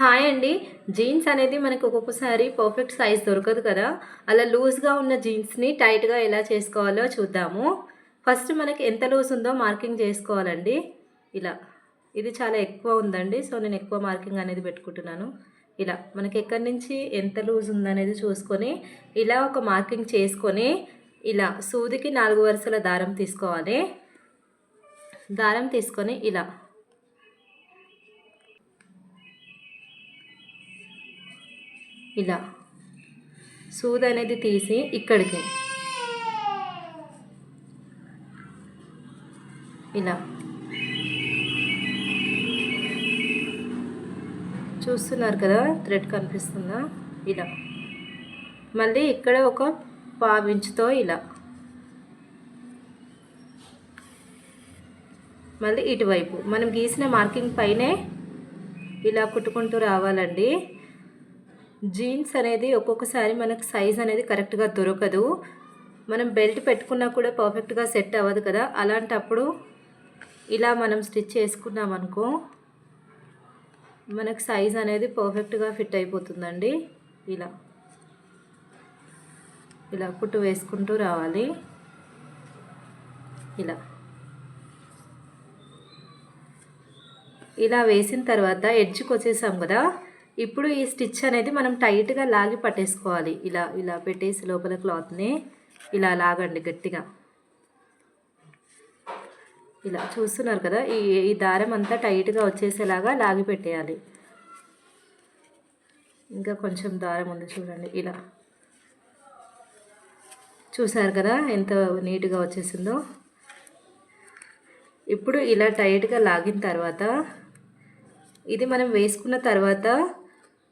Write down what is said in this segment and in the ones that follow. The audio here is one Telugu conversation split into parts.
హాయ్ అండి. జీన్స్ అనేది మనకు ఒక్కొక్కసారి పర్ఫెక్ట్ సైజ్ దొరకదు కదా! అలా లూజ్‌గా ఉన్న జీన్స్‌ని టైట్‌గా ఎలా చేసుకోవాలో చూద్దాము. ఫస్ట్ మనకి ఎంత లూజ్ ఉందో మార్కింగ్ చేసుకోవాలండి. ఇలా. ఇది చాలా ఎక్కువ ఉందండి. సో, నేను ఎక్కువ మార్కింగ్ అనేది పెట్టుకుంటున్నాను. ఇలా మనకి ఎక్కడి నుంచి ఎంత లూజ్ ఉందనేది చూసుకొని, ఇలా ఒక మార్కింగ్ చేసుకొని, ఇలా సూదికి 4 వరుసల దారం తీసుకోవాలి. దారం తీసుకొని ఇలా ఇలా సూది అనేది తీసి ఇక్కడికి ఇలా చూస్తున్నారు కదా, థ్రెడ్ కనిపిస్తుందా? ఇలా మళ్ళీ ఇక్కడ ఒక పావించుతో ఇలా మళ్ళీ ఇటువైపు మనం గీసిన మార్కింగ్ పైనే ఇలా కుట్టుకుంటూ రావాలండి. జీన్స్ అనేది ఒక్కొక్కసారి మనకు సైజ్ అనేది కరెక్ట్గా దొరకదు. మనం బెల్ట్ పెట్టుకున్నా కూడా పర్ఫెక్ట్గా సెట్ అవ్వదు కదా. అలాంటప్పుడు ఇలా మనం స్టిచ్ చేసుకున్నాం అనుకో, మనకు సైజ్ అనేది పర్ఫెక్ట్గా ఫిట్ అయిపోతుందండి. ఇలా ఇలా కుట్టు వేసుకుంటూ రావాలి. ఇలా ఇలా వేసిన తర్వాత ఎడ్జ్కి వచ్చేసాం కదా. ఇప్పుడు ఈ స్టిచ్ అనేది మనం టైట్గా లాగి పట్టేసుకోవాలి. ఇలా ఇలా పెట్టేసి లోపల క్లాత్ని ఇలా లాగండి గట్టిగా. ఇలా చూస్తున్నారు కదా, ఈ దారం అంతా టైట్గా వచ్చేసేలాగా లాగి పెట్టేయాలి. ఇంకా కొంచెం దారం ఉంది చూడండి. ఇలా చూసారు కదా ఎంత నీట్గా వచ్చేసిందో. ఇప్పుడు ఇలా టైట్గా లాగిన తర్వాత ఇది మనం వేసుకున్న తర్వాత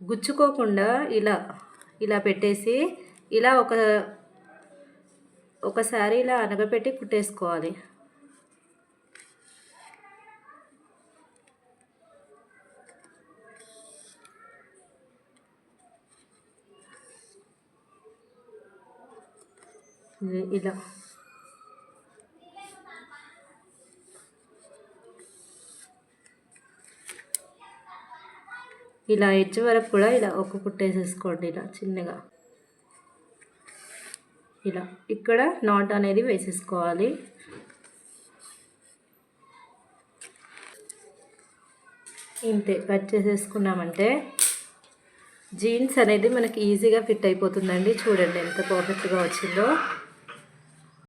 గుచ్చుకోకుండా ఇలా ఇలా పెట్టేసి ఇలా ఒకసారి ఇలా అనగపెట్టి కుట్టేసుకోవాలి. ఇలా ఇలా ఎడ్జ్ వరకు కూడా ఇలా ఒక కుట్టేసేసుకోండి. ఇలా చిన్నగా ఇలా ఇక్కడ నాట్ అనేది వేసేసుకోవాలి. ఇంతే, కట్ చేసేసుకున్నామంటే జీన్స్ అనేది మనకి ఈజీగా ఫిట్ అయిపోతుందండి. చూడండి ఎంత పర్ఫెక్ట్గా వచ్చిందో.